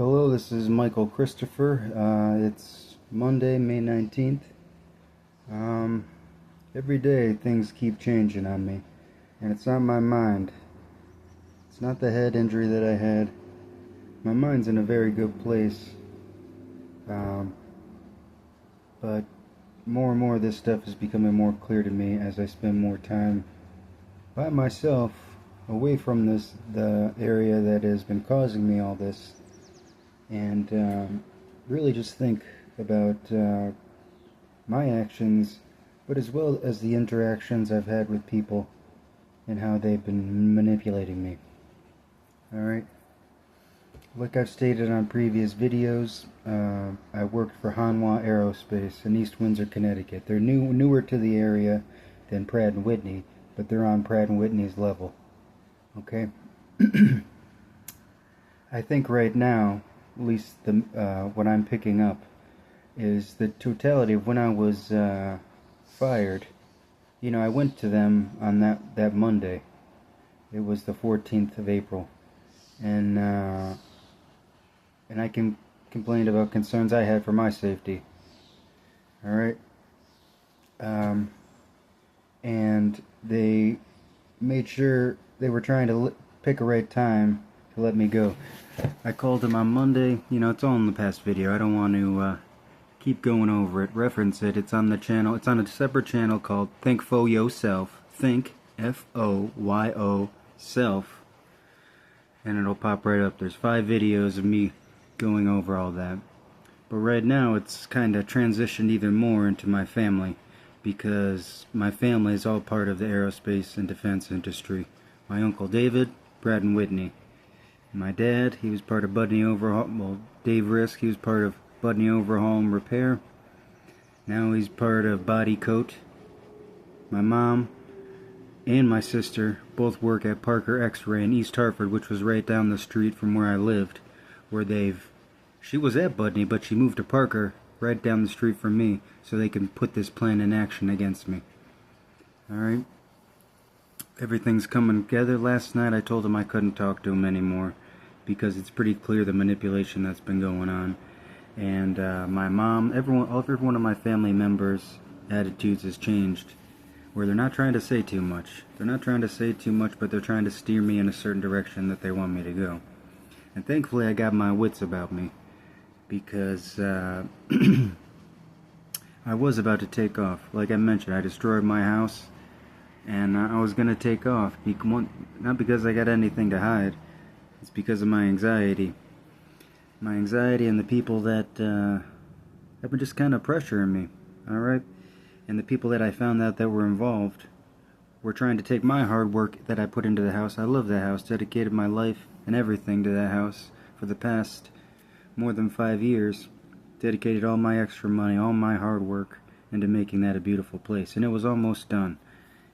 Hello, this is Michael Christopher. It's Monday, May 19th. Every day things keep changing on me, and it's not my mind. It's not the head injury that I had. My mind's in a very good place, but more and more this stuff is becoming more clear to me as I spend more time by myself, away from the area that has been causing me all this, and really just think about my actions, but as well as the interactions I've had with people and how they've been manipulating me. Alright, like I've stated on previous videos, I worked for hanwha Aerospace in East Windsor, Connecticut. They're newer to the area than Pratt and Whitney, but they're on Pratt and Whitney's level. Okay? I think right now, at least what I'm picking up, is the totality of when I was fired. You know, I went to them on that Monday. It was the 14th of April. And I complained about concerns I had for my safety. Alright? And they made sure they were trying to pick a right time to let me go. I called them on Monday. You know, it's all in the past video. I don't want to keep going over it. Reference it. It's on the channel. It's on a separate channel called Think For Yourself. Think, F-O-Y-O, self. And it'll pop right up. There's 5 videos of me going over all that. But right now it's kind of transitioned even more into my family, because my family is all part of the aerospace and defense industry. My uncle David, Pratt and Whitney. My dad, he was part of Budney Overhaul. Well, Dave Risk, he was part of Budney Overhaul and Repair. Now he's part of Body Coat. My mom and my sister both work at Parker X-Ray in East Hartford, which was right down the street from where I lived. She was at Budney, but she moved to Parker, right down the street from me, so they can put this plan in action against me. Alright? Everything's coming together. Last night I told him I couldn't talk to him anymore, because it's pretty clear the manipulation that's been going on. And my mom, every one of my family members' attitudes has changed, where they're not trying to say too much. They're not trying to say too much, but they're trying to steer me in a certain direction that they want me to go. And thankfully I got my wits about me, because I was about to take off. Like I mentioned, I destroyed my house, and I was going to take off. Not because I got anything to hide. It's because of my anxiety. My anxiety and the people that have been just kind of pressuring me. Alright? And the people that I found out that were involved were trying to take my hard work that I put into the house. I love that house. Dedicated my life and everything to that house for the past more than 5 years. Dedicated all my extra money, all my hard work into making that a beautiful place. And it was almost done.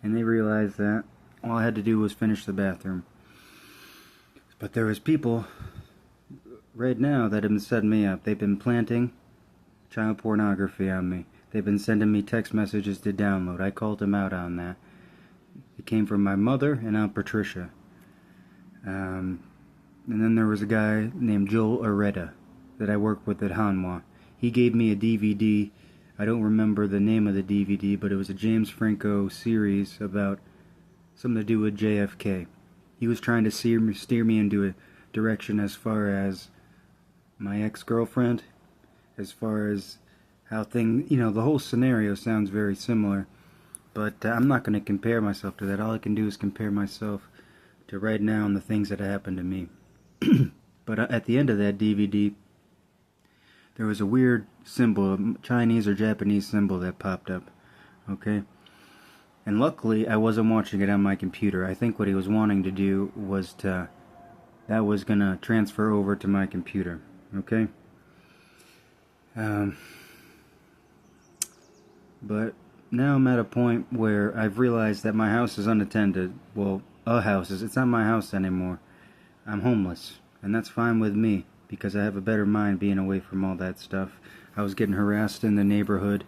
And they realized that all I had to do was finish the bathroom. But there was people right now that have been setting me up. They've been planting child pornography on me. They've been sending me text messages to download. I called them out on that. It came from my mother and Aunt Patricia. And then there was a guy named Joel Areta that I worked with at hanwha. He gave me a DVD. I don't remember the name of the DVD, but it was a James Franco series about something to do with JFK. He was trying to steer me into a direction as far as my ex-girlfriend, as far as how the whole scenario sounds very similar, but I'm not going to compare myself to that. All I can do is compare myself to right now and the things that happened to me. But at the end of that DVD, there was a weird symbol, a Chinese or Japanese symbol that popped up, okay? And luckily, I wasn't watching it on my computer. I think what he was wanting to do was that was going to transfer over to my computer, okay? But now I'm at a point where I've realized that my house is unattended. Well, it's not my house anymore. I'm homeless, and that's fine with me, because I have a better mind being away from all that stuff. I was getting harassed in the neighborhood,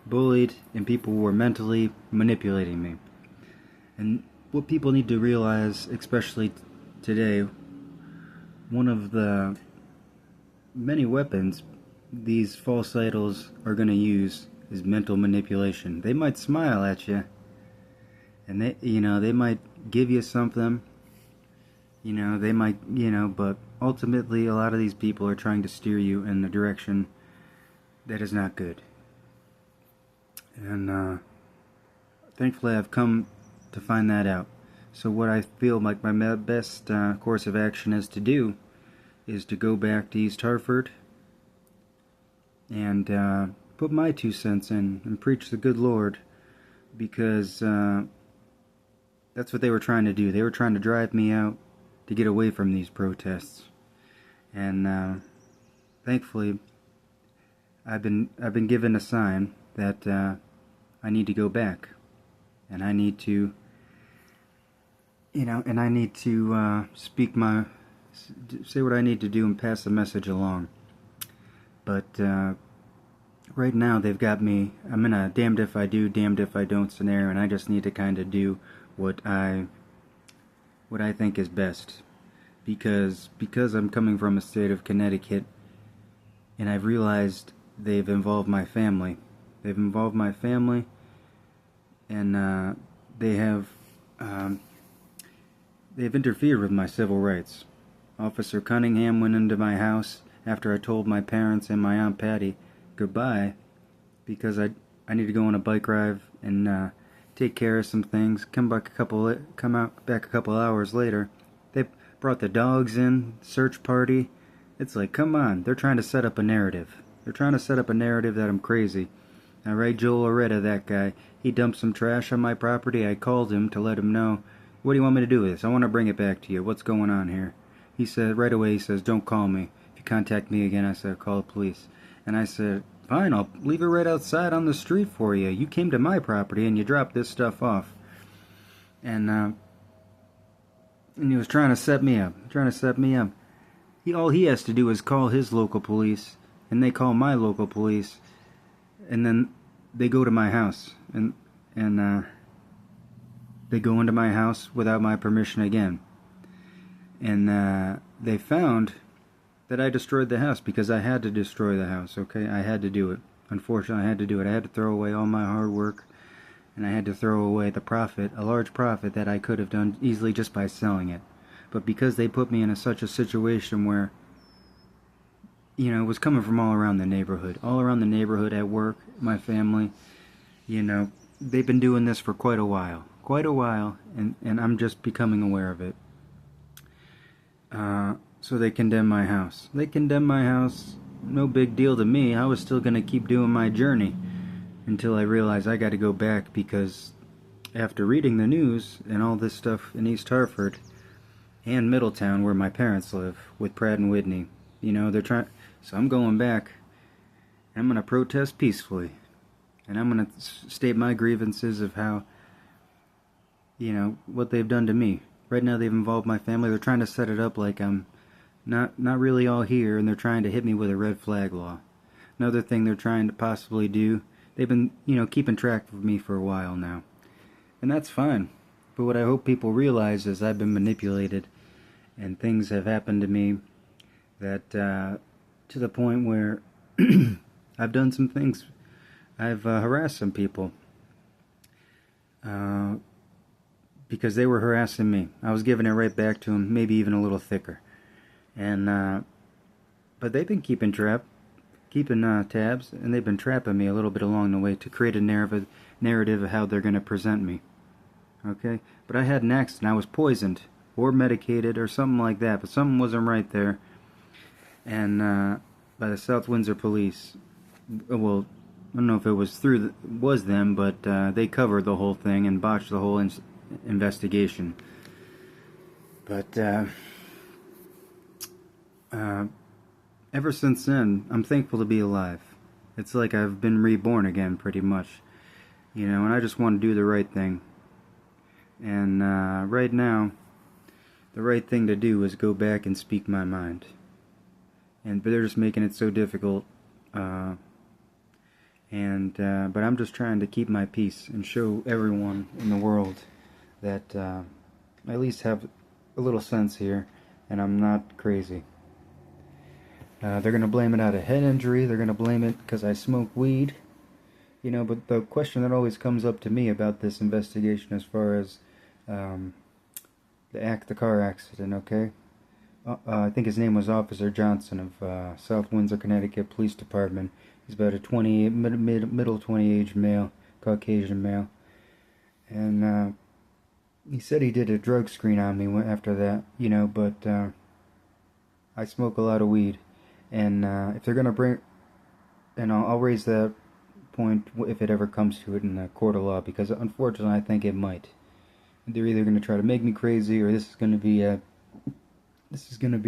bullied, and people were mentally manipulating me. And what people need to realize, especially today, one of the many weapons these false idols are going to use is mental manipulation. They might smile at you, and they might give you something, they might, but ultimately a lot of these people are trying to steer you in the direction that is not good. And thankfully I've come to find that out. So what I feel like my best course of action is to do is to go back to East Hartford and put my 2 cents in and preach the good Lord, because that's what they were trying to do. They were trying to drive me out to get away from these protests. And thankfully I've been given a sign that I need to go back, and I need to say what I need to do and pass the message along. But right now they've got me. I'm in a damned if I do, damned if I don't scenario, and I just need to kind of do what I think is best, because I'm coming from a state of Connecticut, and I've realized they've involved my family. They've involved my family, and they've interfered with my civil rights. Officer Cunningham went into my house after I told my parents and my Aunt Patty goodbye, because I need to go on a bike ride and take care of some things. Come back a couple hours later. They brought the dogs in, search party. It's like, come on, they're trying to set up a narrative. They're trying to set up a narrative that I'm crazy. I Ray Joel Loretta, that guy, he dumped some trash on my property. I called him to let him know, what do you want me to do with this? I want to bring it back to you. What's going on here? He said, right away, he says, don't call me. If you contact me again, I said, call the police. And I said, fine, I'll leave it right outside on the street for you. You came to my property and you dropped this stuff off. And he was trying to set me up. All he has to do is call his local police, and they call my local police, and then they go to my house, and they go into my house without my permission again. And they found that I destroyed the house, because I had to destroy the house, okay? I had to do it. Unfortunately, I had to do it. I had to throw away all my hard work, and I had to throw away the profit, a large profit that I could have done easily just by selling it. But because they put me in such a situation where, it was coming from all around the neighborhood, at work, my family, they've been doing this for quite a while, and I'm just becoming aware of it. So they condemned my house. No big deal to me. I was still going to keep doing my journey until I realized I got to go back, because after reading the news and all this stuff in East Hartford and Middletown, where my parents live, with Pratt and Whitney, they're trying. So I'm going back, and I'm going to protest peacefully, and I'm going to state my grievances of how, what they've done to me. Right now they've involved my family. They're trying to set it up like I'm not really all here, and they're trying to hit me with a red flag law. Another thing they're trying to possibly do, they've been, keeping track of me for a while now. And that's fine. But what I hope people realize is I've been manipulated, and things have happened to me that, to the point where I've done some things. I've harassed some people because they were harassing me. I was giving it right back to them, maybe even a little thicker. And but they've been keeping tabs, and they've been trapping me a little bit along the way to create a narrative of how they're going to present me. Okay? But I had an accident. I was poisoned or medicated or something like that, but something wasn't right there. And by the South Windsor police. Well, I don't know if it was was them, but they covered the whole thing and botched the whole investigation. But ever since then, I'm thankful to be alive. It's like I've been reborn again, pretty much. And I just want to do the right thing. And right now, the right thing to do is go back and speak my mind. But they're just making it so difficult. But I'm just trying to keep my peace and show everyone in the world that I at least have a little sense here, and I'm not crazy. They're going to blame it out of head injury. They're going to blame it because I smoke weed. You know, but the question that always comes up to me about this investigation as far as the car accident, okay? I think his name was Officer Johnson of South Windsor, Connecticut Police Department. He's about a middle 20 age male, Caucasian male. And he said he did a drug screen on me after that, you know, but I smoke a lot of weed. And if they're going to bring... And I'll raise that point if it ever comes to it in a court of law, because unfortunately I think it might. They're either going to try to make me crazy, or this is going to be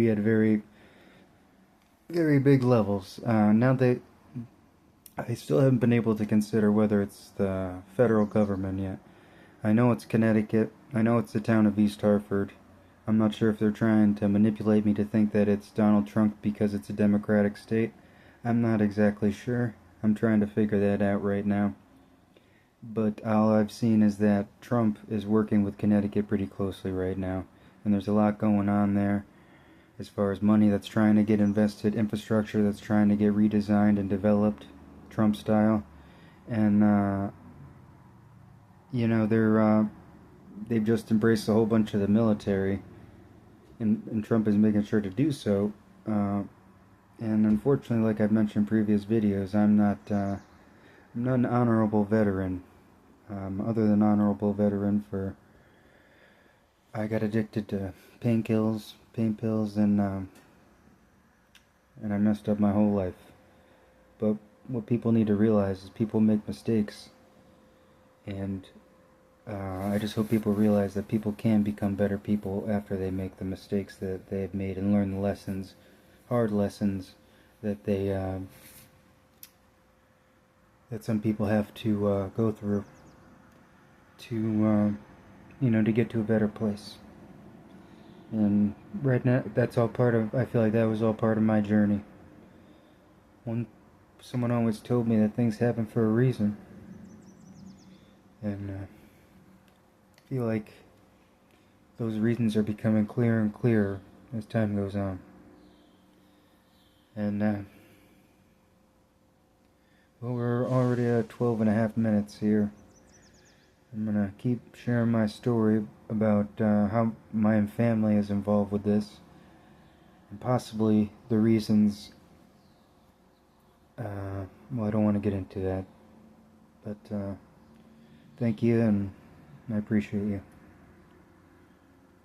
at very, very big levels. Now I still haven't been able to consider whether it's the federal government yet. I know it's Connecticut. I know it's the town of East Hartford. I'm not sure if they're trying to manipulate me to think that it's Donald Trump because it's a Democratic state. I'm not exactly sure. I'm trying to figure that out right now. But all I've seen is that Trump is working with Connecticut pretty closely right now. And there's a lot going on there as far as money that's trying to get invested, infrastructure that's trying to get redesigned and developed, Trump style. And, you know, they've just embraced a whole bunch of the military. And Trump is making sure to do so. And unfortunately, like I've mentioned in previous videos, I'm not an honorable veteran. Other than honorable veteran for... I got addicted to pain pills, and I messed up my whole life. But what people need to realize is people make mistakes. And I just hope people realize that people can become better people after they make the mistakes that they've made and learn the lessons, hard lessons that that some people have to go through to you know, to get to a better place. And right now, that's all part of... I feel like that was all part of my journey. Someone always told me that things happen for a reason, and I feel like those reasons are becoming clearer and clearer as time goes on. And well, we're already at 12.5 minutes here. I'm gonna keep sharing my story about how my family is involved with this, and possibly the reasons. Well, I don't want to get into that, but thank you, and I appreciate you.